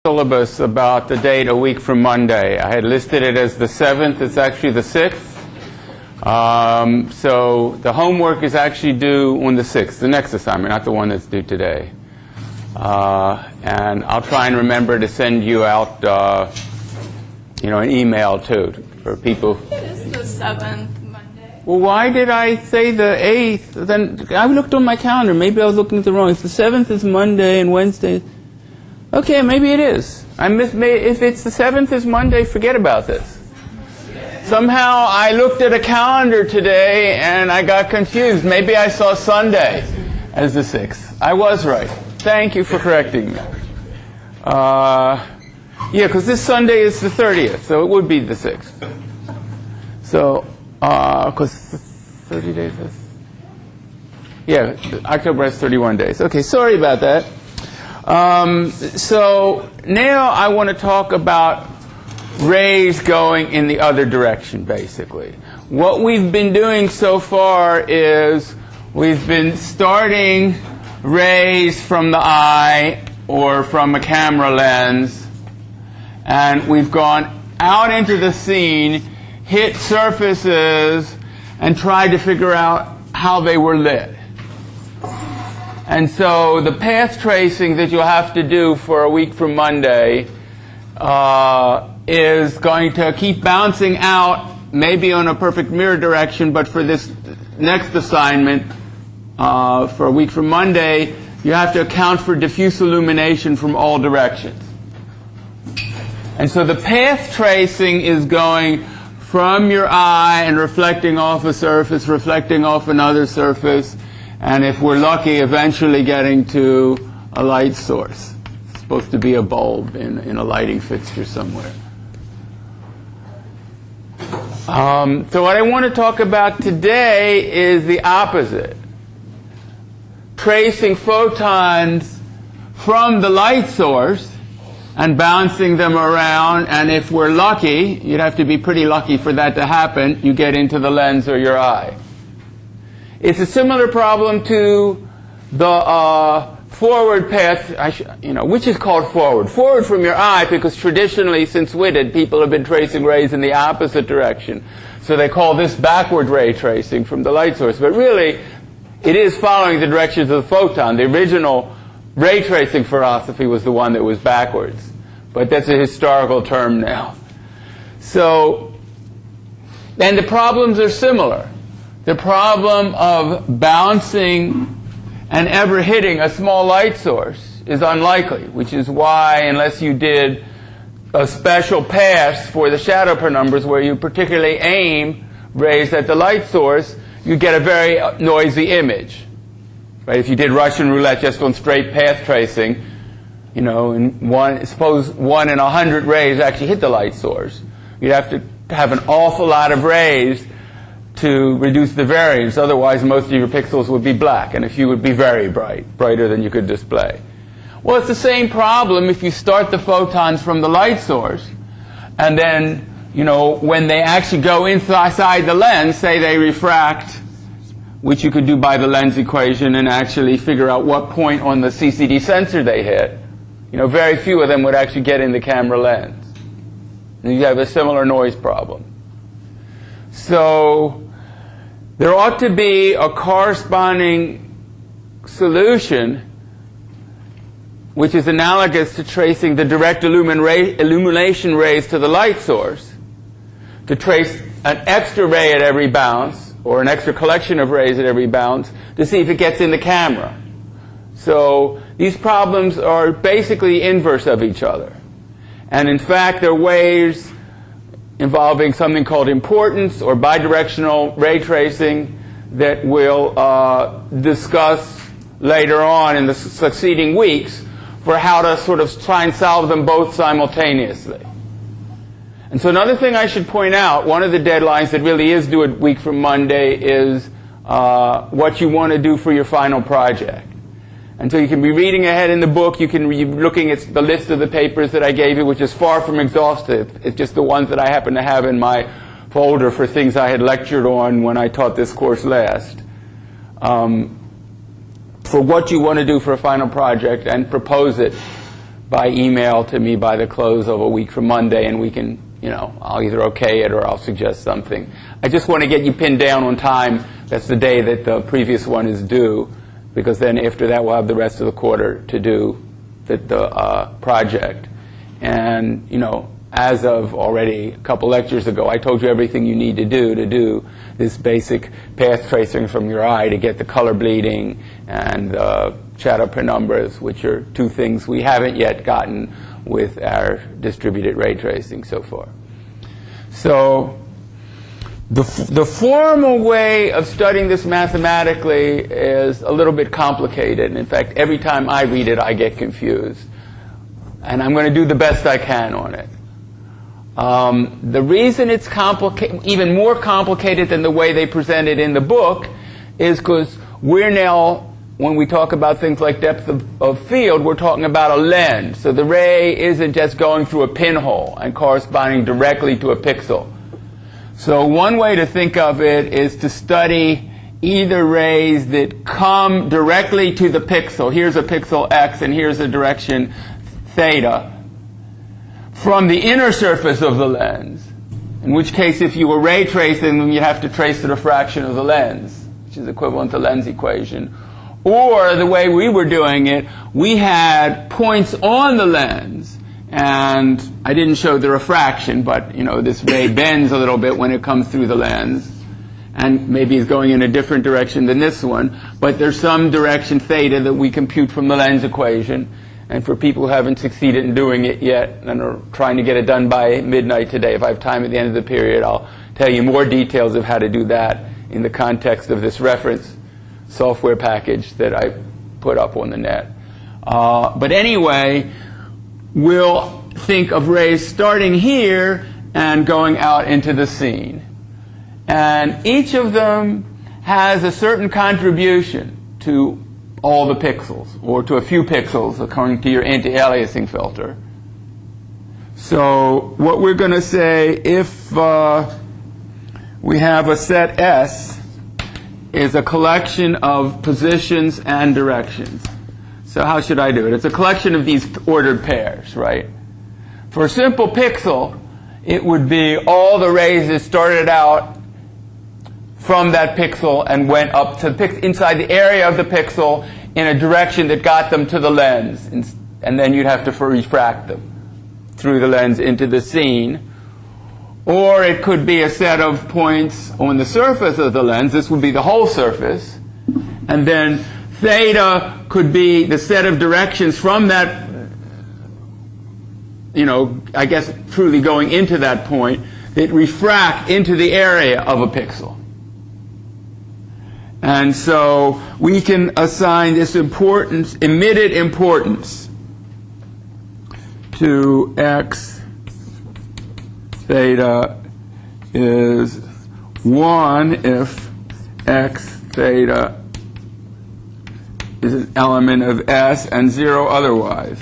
Syllabus about the date a week from Monday. I had listed it as the 7th. It's actually the 6th. So the homework is actually due on the 6th, the next assignment, not the one that's due today. And I'll try and remember to send you out, an email too for people. It is the 7th Monday. Well, why did I say the 8th? Then I looked on my calendar. Maybe I was looking at the wrong. If the 7th is Monday and Wednesday. Okay, maybe it is. If it's the 7th is Monday, forget about this. Somehow I looked at a calendar today and I got confused. Maybe I saw Sunday as the 6th. I was right. Thank you for correcting me. Yeah, because this Sunday is the 30th, so it would be the 6th. So, because 30 days is... Yeah, October has 31 days. Okay, sorry about that. So now I want to talk about rays going in the other direction, basically. What we've been doing so far is we've been starting rays from the eye or from a camera lens, and we've gone out into the scene, hit surfaces, and tried to figure out how they were lit. And so the path tracing that you'll have to do for a week from Monday is going to keep bouncing out, maybe on a perfect mirror direction, but for this next assignment, for a week from Monday, you have to account for diffuse illumination from all directions. And so the path tracing is going from your eye and reflecting off a surface, reflecting off another surface, and if we're lucky, eventually getting to a light source. It's supposed to be a bulb in a lighting fixture somewhere. So what I want to talk about today is the opposite. Tracing photons from the light source and bouncing them around, and if we're lucky, you'd have to be pretty lucky for that to happen, you get into the lens or your eye. It's a similar problem to the forward path, which is called forward. Forward from your eye, because traditionally, since Whitted, people have been tracing rays in the opposite direction. So they call this backward ray tracing from the light source. But really, it is following the directions of the photon. The original ray tracing philosophy was the one that was backwards. But that's a historical term now. So, and the problems are similar. The problem of bouncing and ever hitting a small light source is unlikely, which is why, unless you did a special pass for the shadow penumbras where you particularly aim rays at the light source, you get a very noisy image. Right? If you did Russian roulette just on straight path tracing, suppose 1 in 100 rays actually hit the light source, you'd have to have an awful lot of rays to reduce the variance. Otherwise, most of your pixels would be black, and if you would be very bright, brighter than you could display. Well, it's the same problem if you start the photons from the light source, and then, when they actually go inside the lens, say they refract, which you could do by the lens equation and actually figure out what point on the CCD sensor they hit. Very few of them would actually get in the camera lens. And you have a similar noise problem. So there ought to be a corresponding solution which is analogous to tracing the direct illumination rays to the light source, to trace an extra ray at every bounce, or an extra collection of rays at every bounce, to see if it gets in the camera. So these problems are basically inverse of each other. And in fact, there are ways involving something called importance or bidirectional ray tracing that we'll discuss later on in the succeeding weeks for how to sort of try and solve them both simultaneously. And so another thing I should point out, one of the deadlines that really is due a week from Monday is what you want to do for your final project. And so you can be reading ahead in the book, you can be looking at the list of the papers that I gave you, which is far from exhaustive. It's just the ones that I happen to have in my folder for things I had lectured on when I taught this course last. For what you want to do for a final project and propose it by email to me by the close of a week from Monday, and we can, I'll either okay it or I'll suggest something. I just want to get you pinned down on time. That's the day that the previous one is due, because then after that we'll have the rest of the quarter to do the project. And, as of already a couple lectures ago, I told you everything you need to do this basic path tracing from your eye to get the color bleeding and shadow penumbras, which are two things we haven't yet gotten with our distributed ray tracing so far. So the formal way of studying this mathematically is a little bit complicated. And in fact, every time I read it, I get confused. And I'm going to do the best I can on it. The reason it's even more complicated than the way they present it in the book is because we're now, when we talk about things like depth of field, we're talking about a lens. So the ray isn't just going through a pinhole and corresponding directly to a pixel. So one way to think of it is to study either rays that come directly to the pixel. Here's a pixel x and here's a direction theta from the inner surface of the lens, in which case if you were ray tracing them, you'd have to trace the refraction of the lens, which is equivalent to Lens equation. Or the way we were doing it, we had points on the lens, and I didn't show the refraction, but this ray bends a little bit when it comes through the lens, and maybe is going in a different direction than this one, but there's some direction theta that we compute from the Lens equation. And for people who haven't succeeded in doing it yet and are trying to get it done by midnight today, if I have time at the end of the period, I'll tell you more details of how to do that in the context of this reference software package that I put up on the net. But anyway, we'll think of rays starting here and going out into the scene. And each of them has a certain contribution to all the pixels, or to a few pixels according to your anti-aliasing filter. So what we're going to say, if we have a set S, is a collection of positions and directions. So how should I do it? It's a collection of these ordered pairs, right? For a simple pixel, it would be all the rays that started out from that pixel and went up to inside the area of the pixel in a direction that got them to the lens. And then you'd have to refract them through the lens into the scene. Or it could be a set of points on the surface of the lens. This would be the whole surface. And then theta could be the set of directions from that, I guess truly going into that point, that refract into the area of a pixel. And so we can assign this importance, emitted importance, to x theta is 1 if x theta is an element of S and 0 otherwise.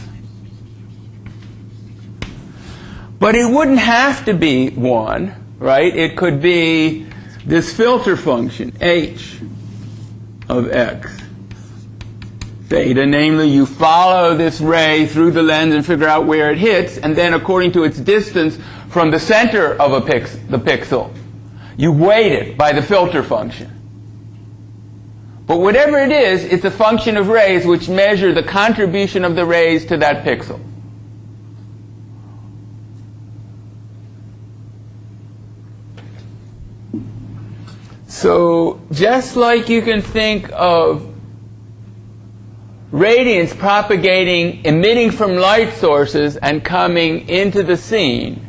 But it wouldn't have to be 1, right? It could be this filter function, h of x theta. Namely, you follow this ray through the lens and figure out where it hits, and then according to its distance from the center of the pixel, you weight it by the filter function. But whatever it is, it's a function of rays which measure the contribution of the rays to that pixel. So just like you can think of radiance propagating, emitting from light sources and coming into the scene,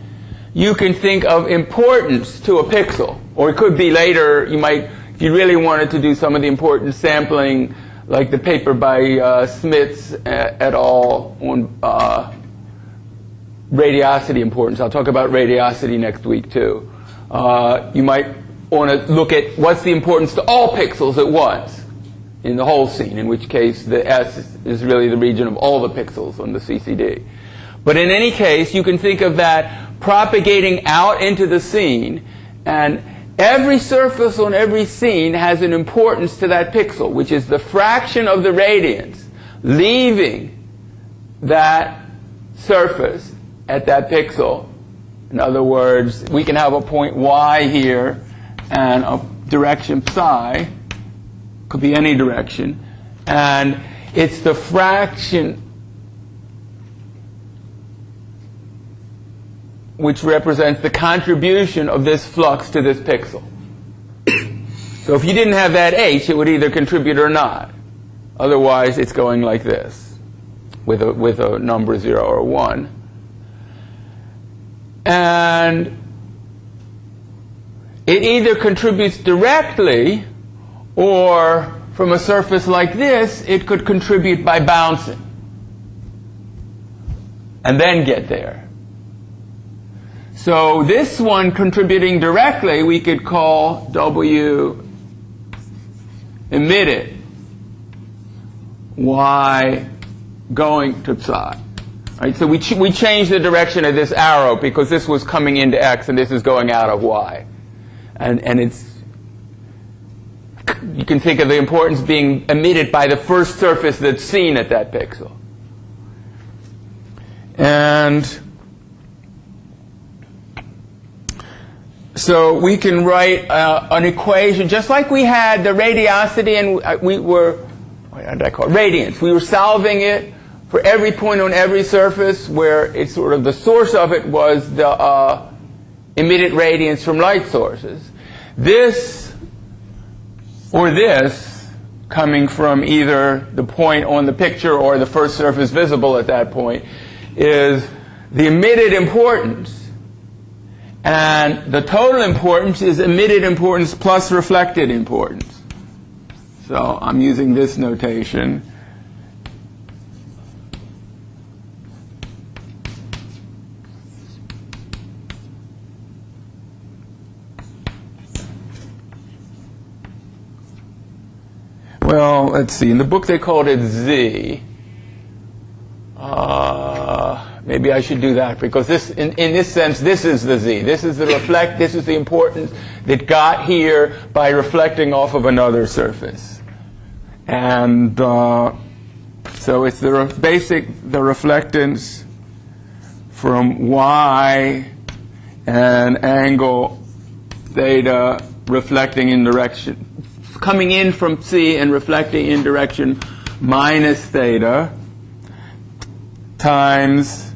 you can think of importance to a pixel. Or it could be later, you might, if you really wanted to do some of the importance sampling, like the paper by Smits et al. On radiosity importance. I'll talk about radiosity next week too. You might want to look at what's the importance to all pixels at once in the whole scene, in which case the S is really the region of all the pixels on the CCD. But in any case, you can think of that propagating out into the scene, and every surface on every scene has an importance to that pixel, which is the fraction of the radiance leaving that surface at that pixel. In other words, we can have a point y here and a direction psi, could be any direction, and it's the fraction which represents the contribution of this flux to this pixel. So if you didn't have that h, it would either contribute or not. Otherwise, it's going like this, with a number 0 or 1. And it either contributes directly, or from a surface like this, it could contribute by bouncing and then get there. So this one contributing directly, we could call W emitted, Y going to psi. Right, so we changed the direction of this arrow because this was coming into x and this is going out of y. And it's, you can think of the importance being emitted by the first surface that's seen at that pixel. And so we can write an equation just like we had the radiosity, and we were, what did I call it? Radiance. We were solving it for every point on every surface where it's sort of the source of it was the emitted radiance from light sources. This or this, coming from either the point on the picture or the first surface visible at that point, is the emitted importance. And the total importance is emitted importance plus reflected importance. So I'm using this notation. Well, let's see. In the book they called it Z. Maybe I should do that because this, in this sense, this is the Z. This is the this is the importance that got here by reflecting off of another surface. And so it's the reflectance from Y and angle theta reflecting in direction, coming in from C and reflecting in direction minus theta times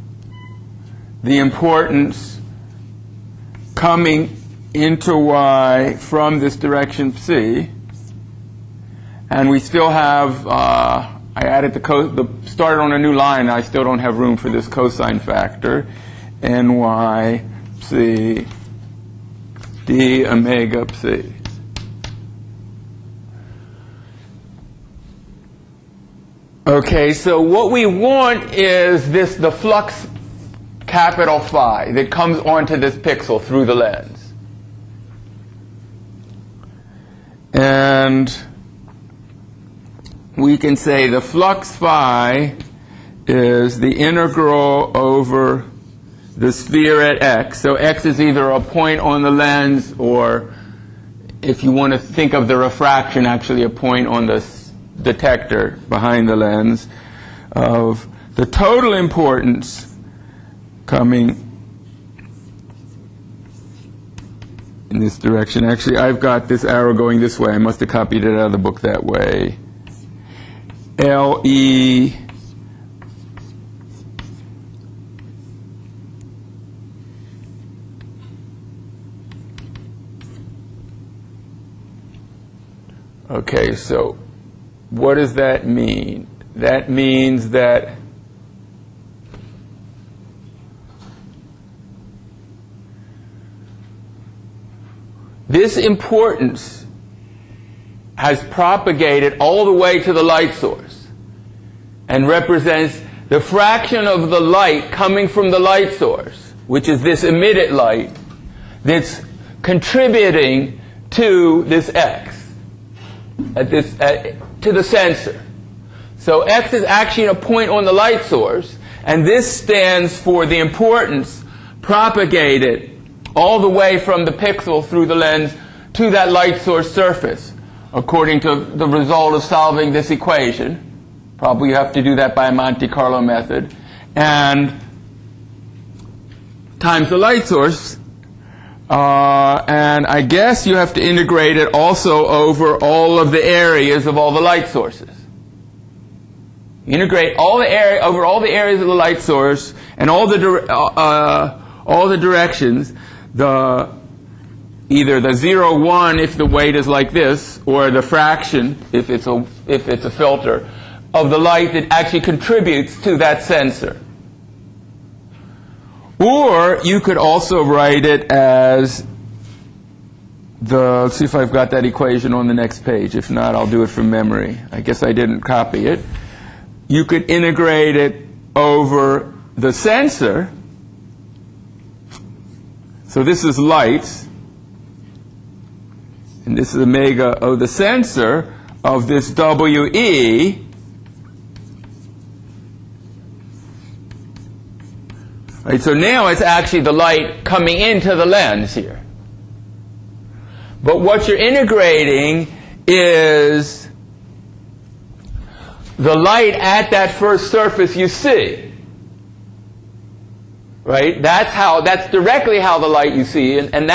the importance coming into Y from this direction C. And we still have, I added started on a new line. I still don't have room for this cosine factor. NY C d omega psi. Okay, so what we want is the flux capital phi that comes onto this pixel through the lens. And we can say the flux phi is the integral over the sphere at x. So x is either a point on the lens, or if you want to think of the refraction, actually a point on the detector behind the lens, of the total importance coming in this direction. Actually, I've got this arrow going this way. I must have copied it out of the book that way. LE Okay, so what does that mean? That means that this importance has propagated all the way to the light source and represents the fraction of the light coming from the light source, which is this emitted light, that's contributing to this X, to the sensor. So X is actually a point on the light source, and this stands for the importance propagated all the way from the pixel through the lens to that light source surface, according to the result of solving this equation. Probably you have to do that by a Monte Carlo method. And times the light source. And I guess you have to integrate it also over all of the areas of all the light sources. Integrate all the area over all the areas of the light source and all the directions. Either the 0, 1 if the weight is like this, or the fraction if it's a filter of the light that actually contributes to that sensor. Or you could also write it as let's see if I've got that equation on the next page. If not, I'll do it from memory. I guess I didn't copy it. You could integrate it over the sensor. So this is light, and this is omega of the sensor of this WE. Right, so now it's actually the light coming into the lens here. But what you're integrating is the light at that first surface you see. Right? That's directly how the light you see. And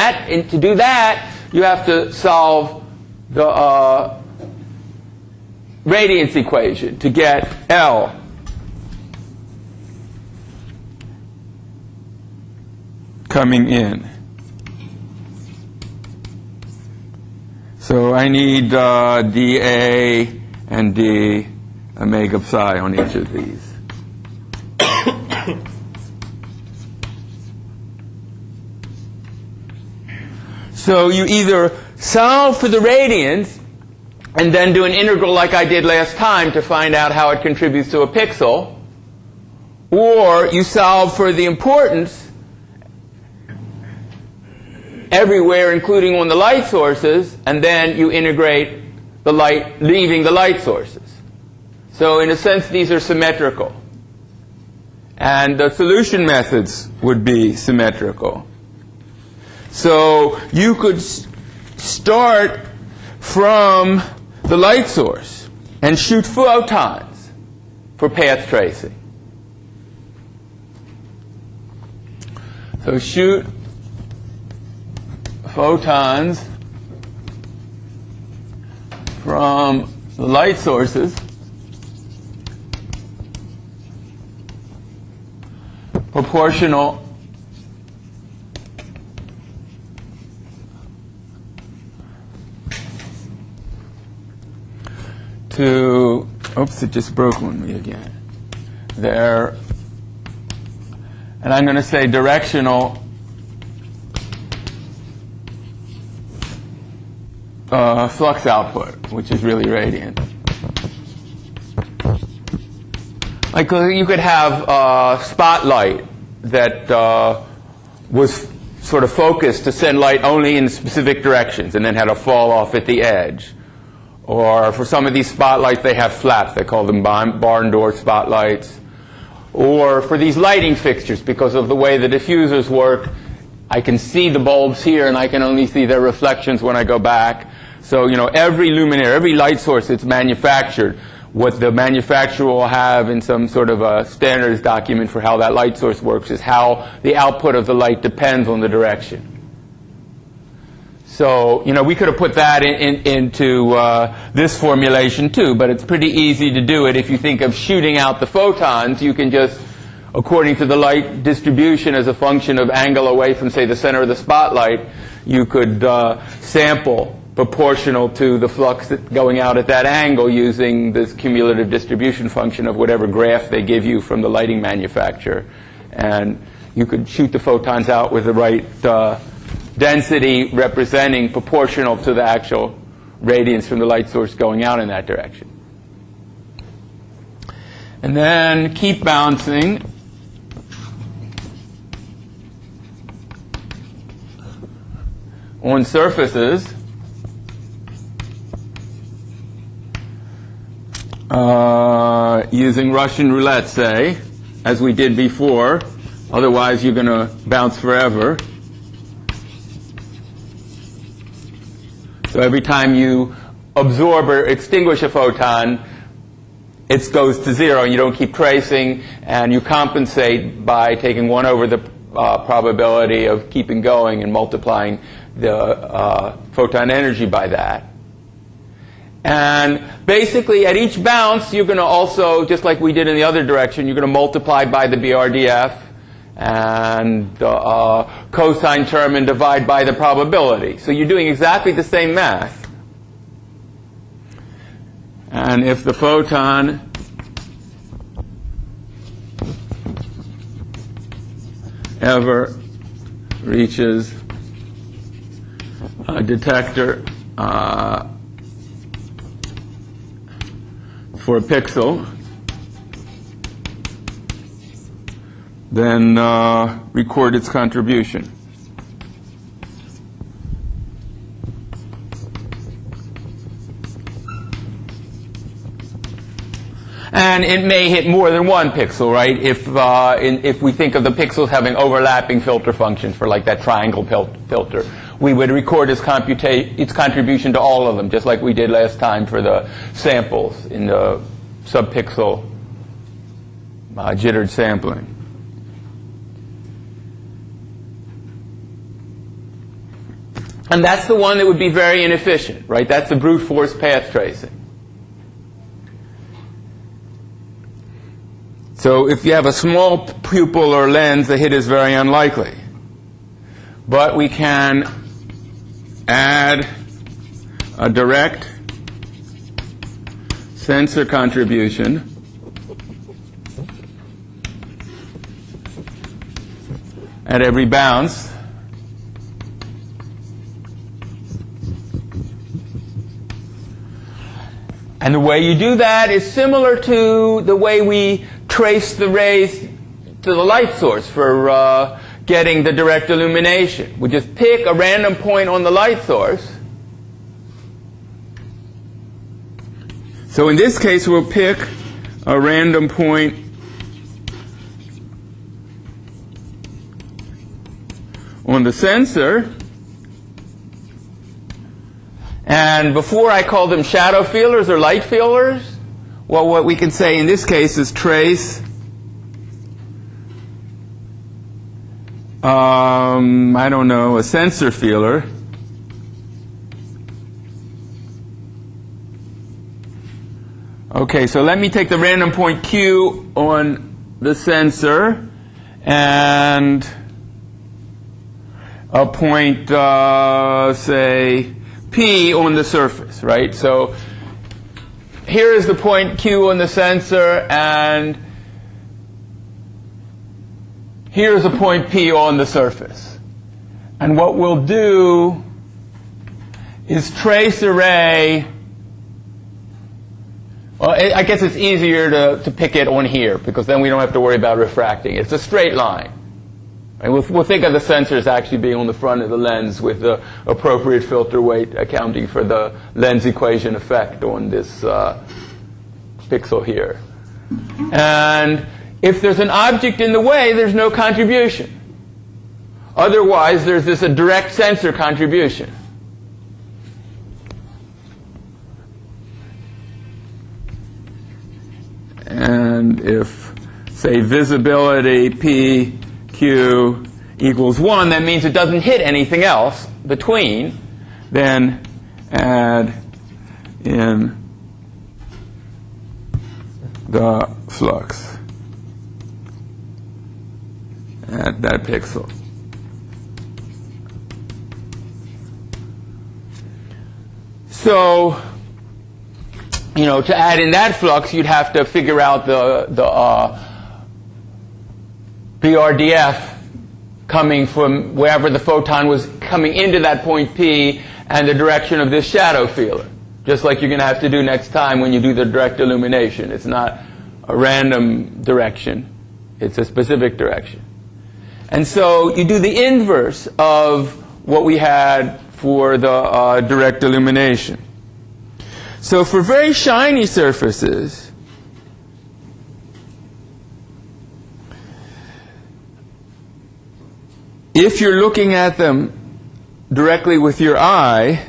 to do that, you have to solve the radiance equation to get L. Coming in. So I need dA and d omega psi on each of these. So you either solve for the radiance and then do an integral like I did last time to find out how it contributes to a pixel, or you solve for the importance everywhere, including on the light sources, and then you integrate the light, leaving the light sources. So in a sense, these are symmetrical. And the solution methods would be symmetrical. So you could start from the light source and shoot photons for path tracing. So shoot photons from the light sources proportional to, oops, it just broke on me again. There, and I'm going to say directional flux output, which is really radiant. Like you could have a spotlight that was sort of focused to send light only in specific directions and then had a fall off at the edge. Or for some of these spotlights, they have flaps. They call them barn door spotlights. Or for these lighting fixtures, because of the way the diffusers work, I can see the bulbs here and I can only see their reflections when I go back. So, you know, every luminaire, every light source that's manufactured, what the manufacturer will have in some sort of a standards document for how that light source works is how the output of the light depends on the direction. So, you know, we could have put that into this formulation too, but it's pretty easy to do it. If you think of shooting out the photons, you can just, according to the light distribution as a function of angle away from, say, the center of the spotlight, you could sample proportional to the flux going out at that angle using this cumulative distribution function of whatever graph they give you from the lighting manufacturer. And you could shoot the photons out with the right density representing proportional to the actual radiance from the light source going out in that direction. And then keep bouncing. On surfaces using Russian roulette, say, as we did before. Otherwise, you're going to bounce forever. So every time you absorb or extinguish a photon, it goes to zero, and you don't keep tracing, and you compensate by taking 1 over the probability of keeping going and multiplying the photon energy by that. And basically, at each bounce, you're going to also, just like we did in the other direction, you're going to multiply by the BRDF and the cosine term and divide by the probability. So you're doing exactly the same math. And if the photon ever reaches a detector for a pixel, then record its contribution. And it may hit more than one pixel, right? If we think of the pixels having overlapping filter functions for like that triangle filter, we would record its contribution to all of them, just like we did last time for the samples in the subpixel jittered sampling. And that's the one that would be very inefficient, right? That's the brute force path tracing. So if you have a small pupil or lens, the hit is very unlikely. But we can add a direct sensor contribution at every bounce. And the way you do that is similar to the way we trace the rays to the light source for getting the direct illumination. We just pick a random point on the light source. So in this case, we'll pick a random point on the sensor. And before I call them shadow feelers or light feelers, well, what we can say in this case is trace I don't know, a sensor feeler okay, so let me take the random point Q on the sensor and a point say P on the surface, right? So here is the point Q on the sensor, and here is a point P on the surface. And what we'll do is trace a ray. Well, I guess it's easier to pick it on here, because then we don't have to worry about refracting. It's a straight line. And we'll think of the sensor as actually being on the front of the lens with the appropriate filter weight accounting for the lens equation effect on this pixel here. And if there's an object in the way, there's no contribution. Otherwise, there's this a direct sensor contribution. And if, say, visibility P Q equals 1, that means it doesn't hit anything else between, then add in the flux at that pixel. So, you know, to add in that flux, you'd have to figure out the BRDF coming from wherever the photon was coming into that point P and the direction of this shadow feeler. Just like you're going to have to do next time when you do the direct illumination. It's not a random direction. It's a specific direction. And so you do the inverse of what we had for the direct illumination. So for very shiny surfaces, if you're looking at them directly with your eye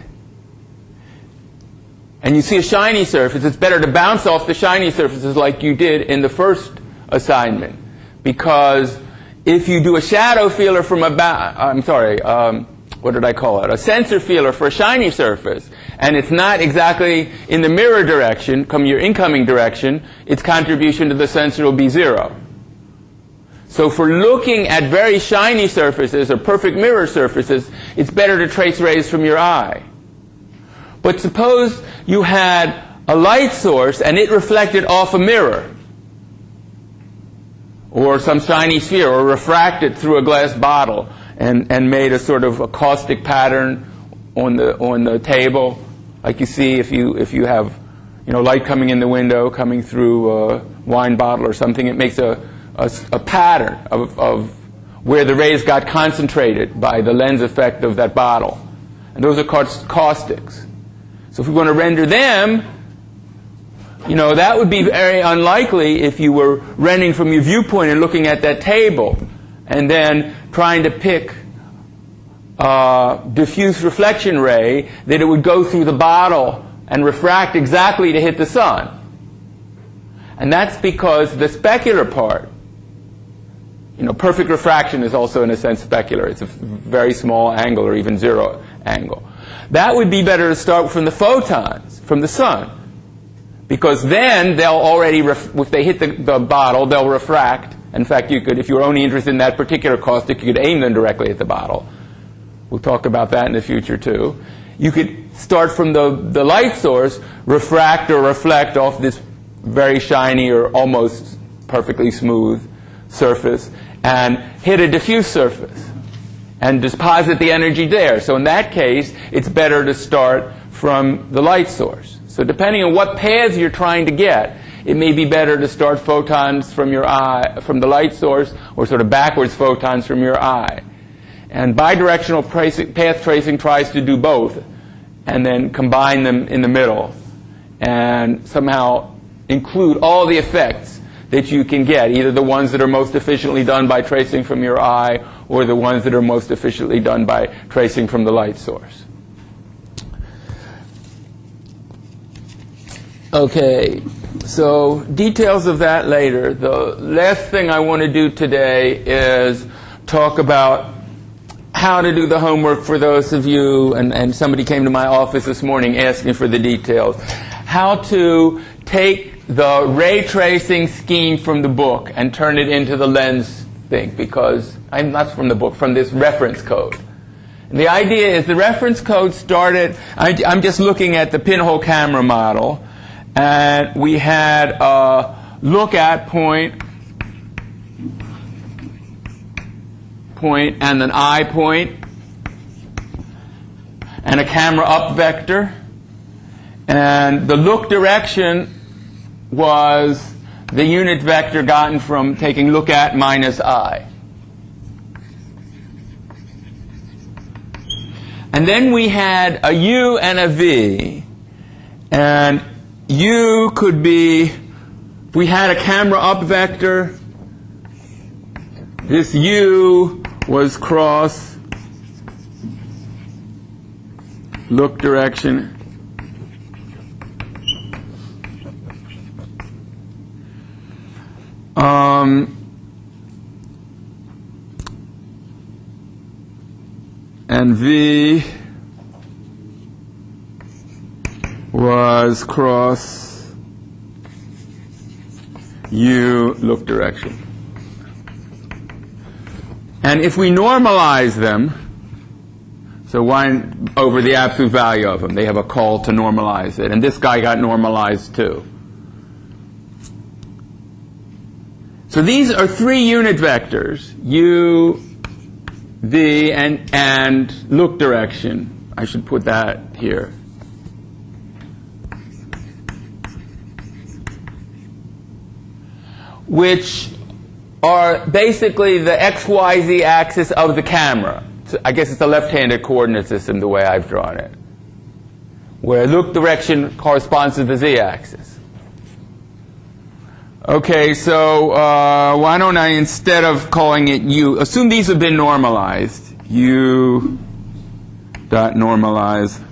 and you see a shiny surface, it's better to bounce off the shiny surfaces like you did in the first assignment, because if you do a shadow feeler from what did I call it? A sensor feeler for a shiny surface, and it's not exactly in the mirror direction, your incoming direction, its contribution to the sensor will be 0. So for looking at very shiny surfaces or perfect mirror surfaces, it's better to trace rays from your eye. But suppose you had a light source and it reflected off a mirror, or some shiny sphere, or refracted through a glass bottle and made a sort of a caustic pattern on the table, like you see if you have light coming in the window, coming through a wine bottle or something. It makes a pattern of where the rays got concentrated by the lens effect of that bottle. And those are called caustics. So if we want to render them, that would be very unlikely if you were rendering from your viewpoint and looking at that table and then trying to pick a diffuse reflection ray that it would go through the bottle and refract exactly to hit the sun. And that's because the specular part, perfect refraction is also in a sense specular. It's a very small angle or even 0 angle. That would be better to start from the photons, from the sun. Because then they'll already, if they hit the bottle, they'll refract. In fact, you could, if you were only interested in that particular caustic, you could aim them directly at the bottle. We'll talk about that in the future too. You could start from the light source, refract or reflect off this very shiny or almost perfectly smooth surface, and hit a diffuse surface and deposit the energy there. So in that case, it's better to start from the light source. So depending on what paths you're trying to get, it may be better to start photons from your eye, from the light source, or sort of backwards photons from your eye. And bidirectional path tracing tries to do both, and then combine them in the middle, and somehow include all the effects that you can get, either the ones that are most efficiently done by tracing from your eye, or the ones that are most efficiently done by tracing from the light source. Okay, so details of that later. The last thing I want to do today is talk about how to do the homework for those of you, and somebody came to my office this morning asking for the details, how to take the ray tracing scheme from the book and turn it into the lens thing, because I'm not from the book, from this reference code. And the idea is the reference code started, I'm just looking at the pinhole camera model, and we had a look at point and an eye point and a camera up vector, and the look direction was the unit vector gotten from taking look at minus I. And then we had a U and a V, and U could be, if we had a camera up vector, this U was cross look direction and V was cross U look direction. And if we normalize them, so 1 over the absolute value of them, they have a call to normalize it. And this guy got normalized too. So these are 3 unit vectors, U, V, and look direction. I should put that here. Which are basically the XYZ axis of the camera. So I guess it's a left-handed coordinate system the way I've drawn it, where look direction corresponds to the Z-axis. Okay, so why don't I, instead of calling it U, assume these have been normalized. U dot normalize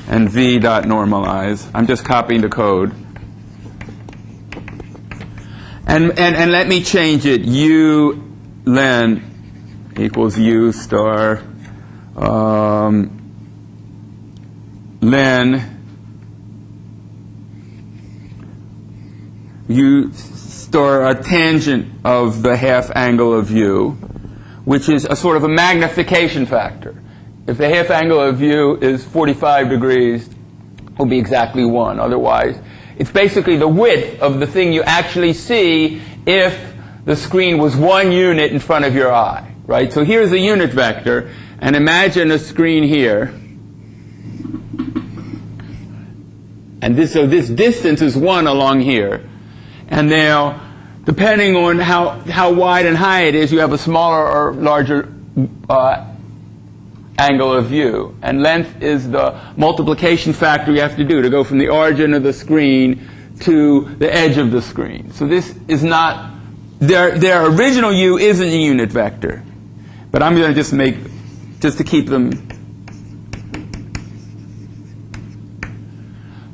and V dot normalize. I'm just copying the code. And let me change it. U len equals U star len U star a tangent of the half angle of U, which is a sort of a magnification factor. If the half angle of U is 45 degrees, it will be exactly 1. Otherwise, it's basically the width of the thing you actually see if the screen was 1 unit in front of your eye, right? So here's a unit vector, and imagine a screen here. And so this distance is 1 along here. And now, depending on how wide and high it is, you have a smaller or larger angle of view. And length is the multiplication factor you have to do to go from the origin of the screen to the edge of the screen. So this is not, their original U isn't a unit vector. But I'm going to just to keep them.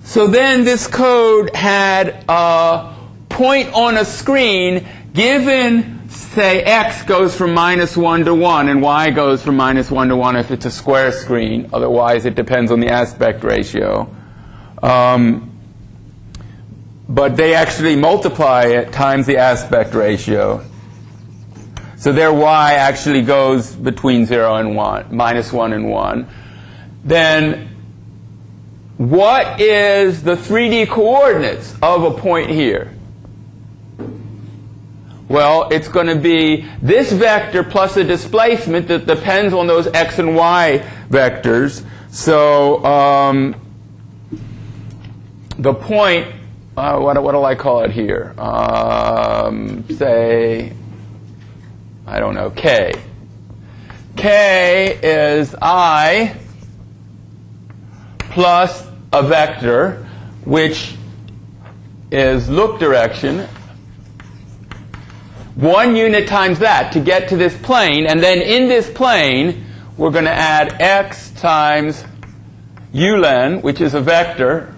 So then this code had a point on a screen given, say, x goes from -1 to 1, and y goes from -1 to 1 if it's a square screen. Otherwise, it depends on the aspect ratio. But they actually multiply it times the aspect ratio. So their y actually goes between 0 and 1, -1 and 1. Then what is the 3D coordinates of a point here? Well, it's going to be this vector plus a displacement that depends on those x and y vectors. So the point, what'll I call it here? Say, I don't know, k. K is I plus a vector, which is look direction, 1 unit times that to get to this plane, and then in this plane we're going to add x times ulen, which is a vector,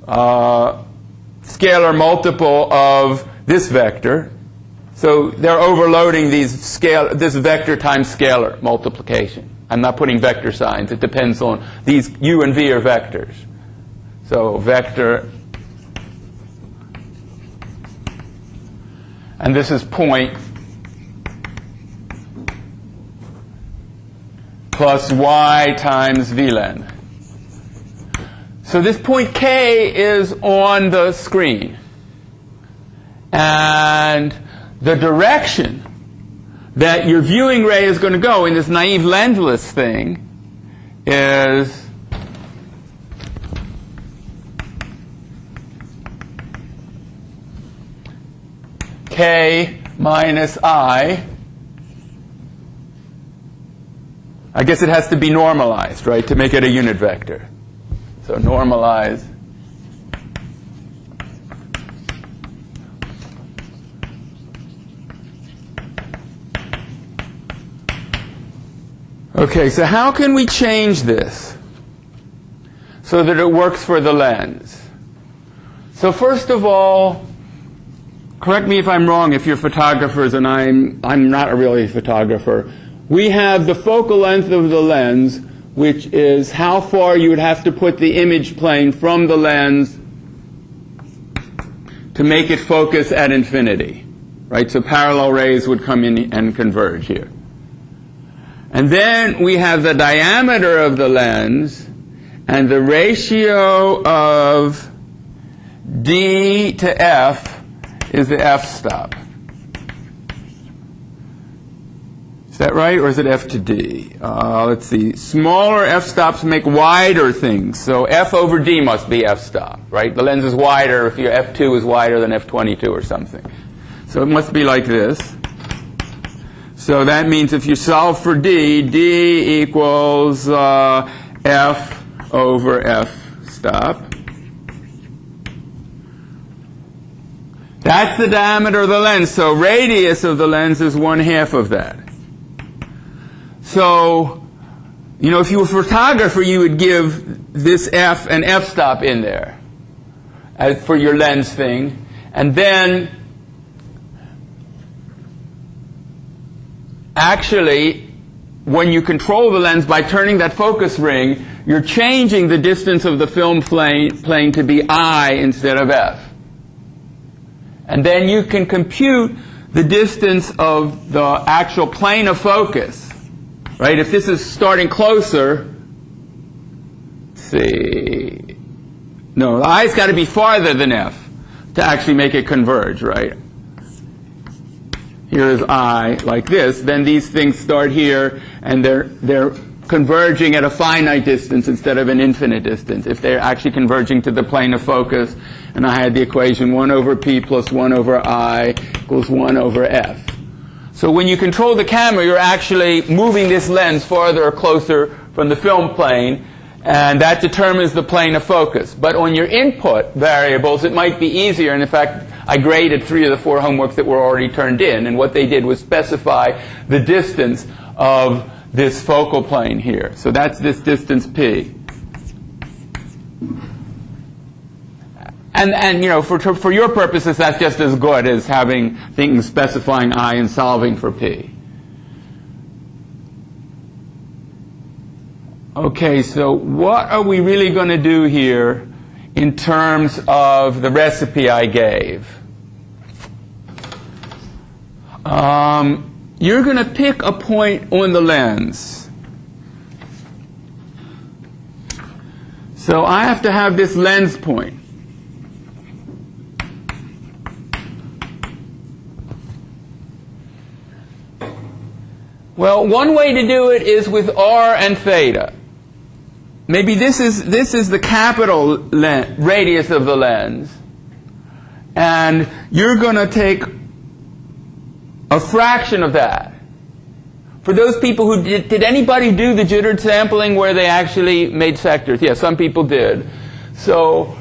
scalar multiple of this vector. So they're overloading this vector times scalar multiplication. I'm not putting vector signs. It depends on these u and v are vectors. So vector, and this is point plus y times vlen. So this point k is on the screen. And the direction that your viewing ray is going to go in this naive lensless thing is k minus I. I guess it has to be normalized, right, to make it a unit vector. So normalize Okay, so how can we change this so that it works for the lens? So first of all, correct me if I'm wrong if you're photographers and I'm not really a photographer. We have the focal length of the lens, which is how far you would have to put the image plane from the lens to make it focus at infinity. Right? So parallel rays would come in and converge here. And then we have the diameter of the lens, and the ratio of D to F is the f-stop. Is that right, or is it F to D? Let's see. Smaller f-stops make wider things, so F over D must be f-stop, right? The lens is wider if your f2 is wider than f22 or something. So it must be like this. So that means if you solve for D, D equals F over f-stop. That's the diameter of the lens. So radius of the lens is 1/2 of that. So, you know, if you were a photographer, you would give this F an f-stop in there for your lens thing. And then actually, when you control the lens by turning that focus ring, you're changing the distance of the film plane to be I instead of F. And then you can compute the distance of the actual plane of focus, right? If this is starting closer, let's see, no, the I's got to be farther than F to actually make it converge, right? Here is I like this, then these things start here, and they're converging at a finite distance instead of an infinite distance, if they're actually converging to the plane of focus. And I had the equation 1 over P plus 1 over I equals 1 over F. So when you control the camera, you're actually moving this lens farther or closer from the film plane, and that determines the plane of focus. But on your input variables, it might be easier, and in fact, I graded 3 of the 4 homeworks that were already turned in, and what they did was specify the distance of this focal plane here. So that's this distance P. And you know, for your purposes, that's just as good as having things specifying I and solving for P. Okay, so what are we really going to do here in terms of the recipe I gave? You're going to pick a point on the lens. So I have to have this lens point. Well, one way to do it is with R and theta. Maybe this is the capital radius of the lens, and you're going to take a fraction of that. For those people who did anybody do the jittered sampling where they actually made sectors? Yeah, some people did. So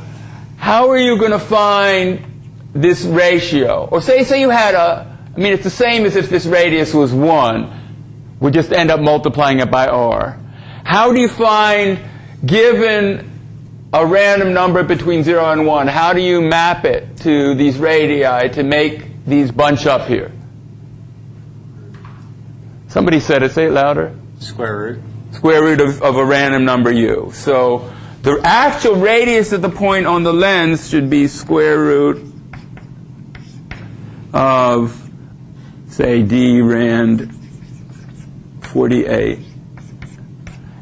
how are you going to find this ratio? Or say you had I mean, it's the same as if this radius was 1. We just end up multiplying it by R. How do you find, given a random number between 0 and 1, how do you map it to these radii to make these bunch up here? Somebody said it. Say it louder. Square root. Square root of a random number u. So the actual radius of the point on the lens should be square root of, say, d rand 48.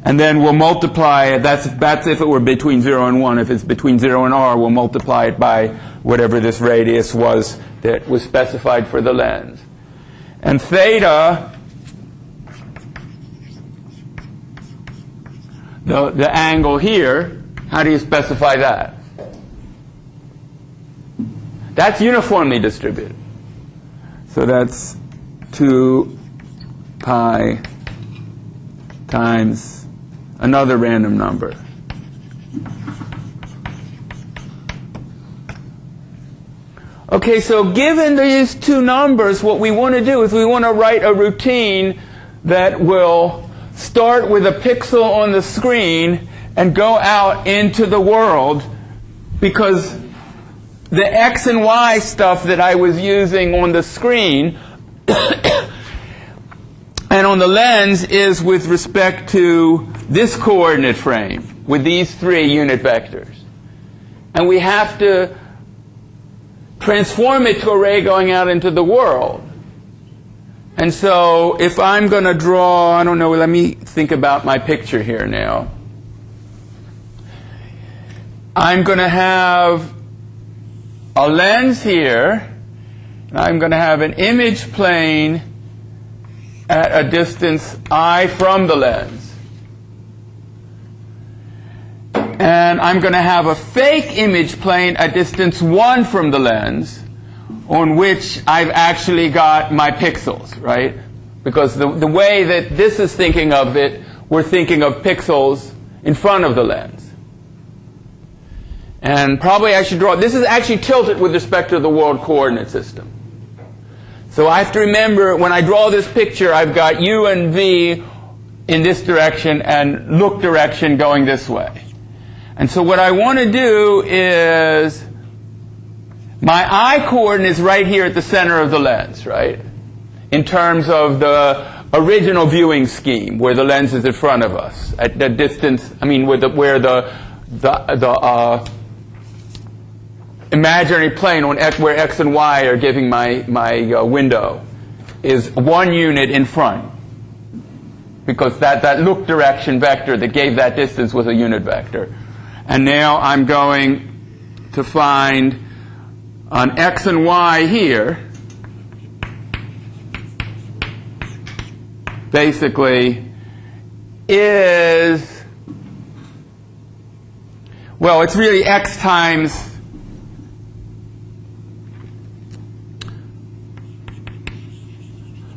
And then we'll multiply it. That's if it were between 0 and 1. If it's between 0 and r, we'll multiply it by whatever this radius was that was specified for the lens. And theta, the angle here, how do you specify that? That's uniformly distributed. So that's 2 pi times another random number. Okay, so given these two numbers, what we want to do is we want to write a routine that will start with a pixel on the screen and go out into the world, because the x and y stuff that I was using on the screen and on the lens is with respect to this coordinate frame with these 3 unit vectors. And we have to transform it to a ray going out into the world. And so if I'm going to draw, I don't know, let me think about my picture here now. I'm going to have a lens here, and I'm going to have an image plane at a distance I from the lens. And I'm going to have a fake image plane at distance 1 from the lens, on which I've actually got my pixels, right? Because the way that this is thinking of it, we're thinking of pixels in front of the lens. And probably I should draw, this is actually tilted with respect to the world coordinate system. So I have to remember, when I draw this picture, I've got u and v in this direction and look direction going this way. And so what I want to do is, my I coordinate is right here at the center of the lens, right? In terms of the original viewing scheme, where the lens is in front of us at the distance. I mean, where the imaginary plane on where x and y are giving my window is 1 unit in front, because that look direction vector that gave that distance was a unit vector. And now I'm going to find on x and y here, basically is, well, it's really x times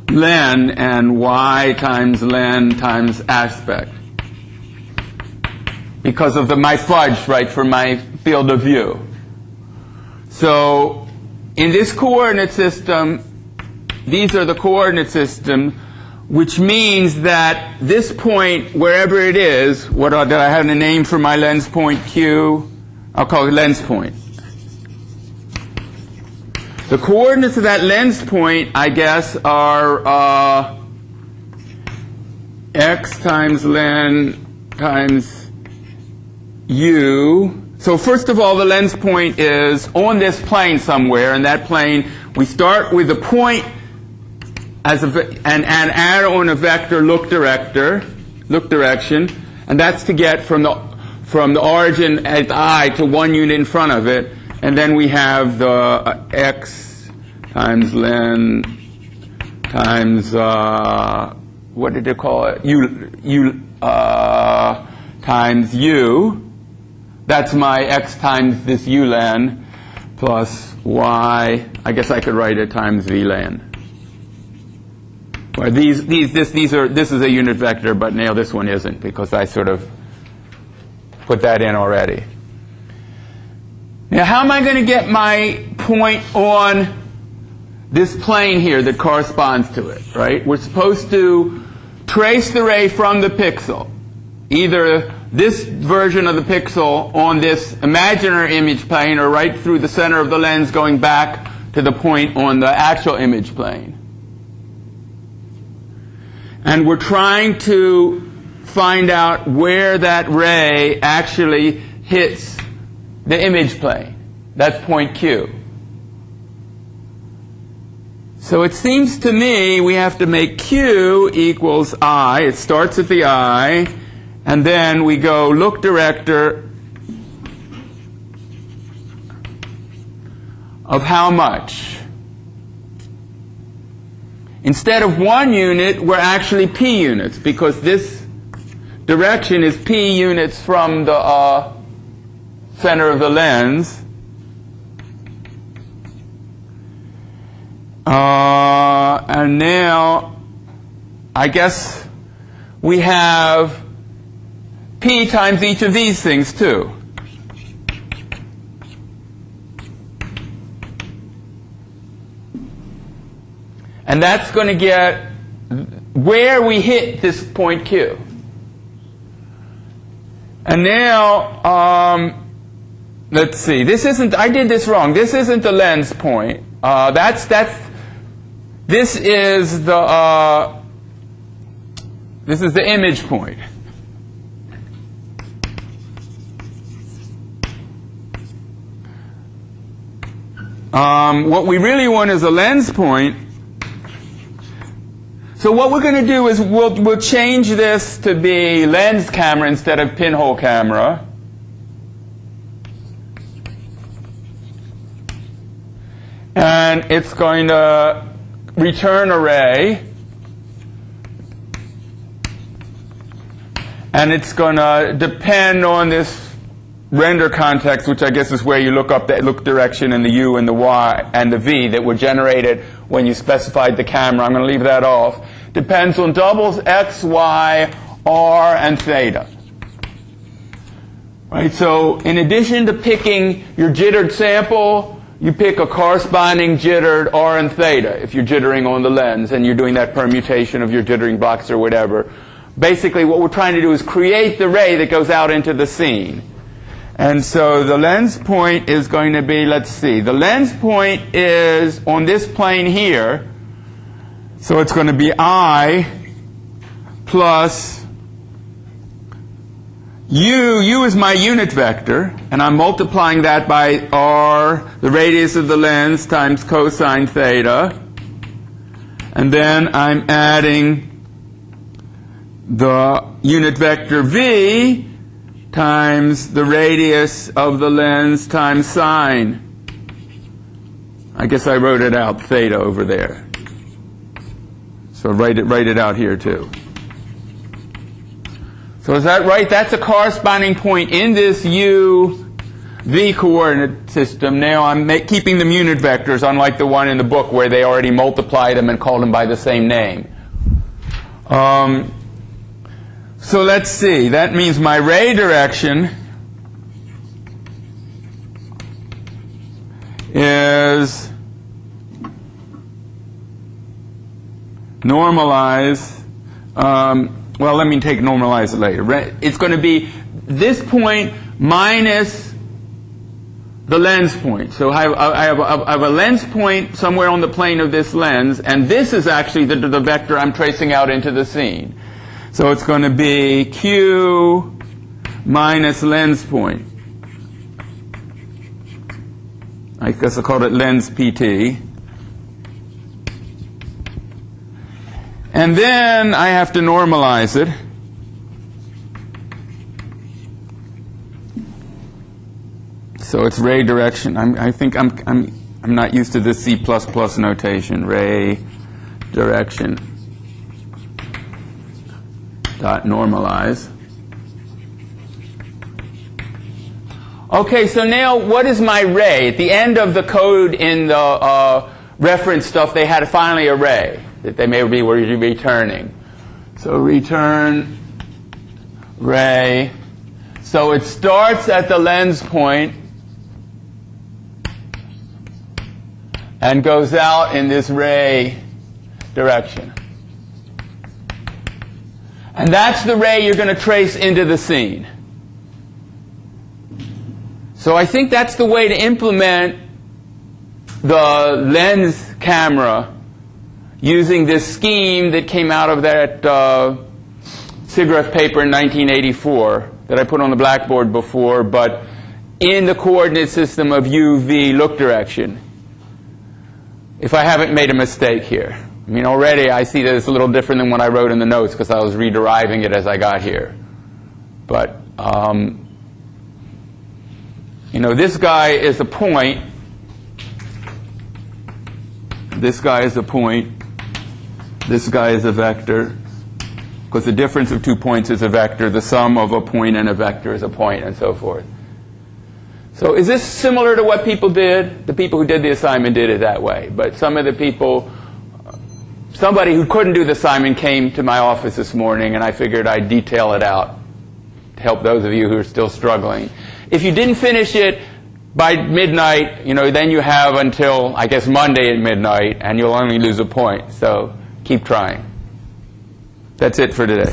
len and y times len times aspect, because of my fudge, right, for my field of view. So in this coordinate system, these are the coordinate system, which means that this point, wherever it is, did I have a name for my lens point Q? I'll call it lens point. The coordinates of that lens point, I guess, are x times len times u. So first of all, the lens point is on this plane somewhere, and that plane, we start with the point as and add on a vector look direction, and that's to get from the origin at I to 1 unit in front of it, and then we have the x times len times what did they call it? U times u. That's my x times this u len plus y. I guess I could write it times v len. Well, this is a unit vector, but now this one isn't, because I sort of put that in already. Now, how am I going to get my point on this plane here that corresponds to it, right? We're supposed to trace the ray from the pixel, either this version of the pixel on this imaginary image plane, or right through the center of the lens going back to the point on the actual image plane. And we're trying to find out where that ray actually hits the image plane. That's point Q. So it seems to me we have to make Q equals I. It starts at the I, and then we go look director of how much? Instead of 1 unit, we're actually p units, because this direction is p units from the center of the lens. And now, I guess we have p times each of these things too. And that's going to get where we hit this point Q. And now, let's see. This isn't. I did this wrong. This isn't the lens point. This is the. This is the image point. What we really want is a lens point. So what we're going to do is we'll change this to be lens camera instead of pinhole camera. And it's going to return a ray. And it's going to depend on this render context, which I guess is where you look up the look direction and the U and the Y and the V that were generated when you specified the camera. I'm going to leave that off. Depends on doubles X, Y, R, and theta. Right? So in addition to picking your jittered sample, you pick a corresponding jittered R and theta if you're jittering on the lens and you're doing that permutation of your jittering blocks or whatever. Basically what we're trying to do is create the ray that goes out into the scene. And so the lens point is going to be, let's see, the lens point is on this plane here. So it's going to be I plus u is my unit vector, and I'm multiplying that by r, the radius of the lens, times cosine theta. And then I'm adding the unit vector v times the radius of the lens times sine. I guess I wrote it out, theta, over there. So write it out here too. So is that right? That's a corresponding point in this u v coordinate system. Now I'm keeping them unit vectors, unlike the one in the book where they already multiply them and call them by the same name. So let's see. That means my ray direction is normalize. Well, let me take normalize it later. It's going to be this point minus the lens point. So I have a lens point somewhere on the plane of this lens, and this is actually the vector I'm tracing out into the scene. So it's going to be q minus lens point. I guess I'll call it lens pt. And then I have to normalize it. So it's ray direction. I think I'm not used to this C++ notation. Ray direction dot normalize. Okay, so now what is my ray? At the end of the code in the reference stuff, they had finally a ray that they may be returning. So return ray. So it starts at the lens point and goes out in this ray direction. And that's the ray you're going to trace into the scene. So I think that's the way to implement the lens camera using this scheme that came out of that SIGGRAPH paper in 1984 that I put on the blackboard before, but in the coordinate system of UV look direction, if I haven't made a mistake here. I mean, already I see that it's a little different than what I wrote in the notes because I was rederiving it as I got here. But, you know, this guy is a point. This guy is a point. This guy is a vector. Because the difference of 2 points is a vector. The sum of a point and a vector is a point, and so forth. So is this similar to what people did? The people who did the assignment did it that way. But some of the people, somebody who couldn't do the assignment came to my office this morning, and I figured I'd detail it out to help those of you who are still struggling. If you didn't finish it by midnight, you know, then you have until, I guess, Monday at midnight, and you'll only lose a point. So keep trying. That's it for today.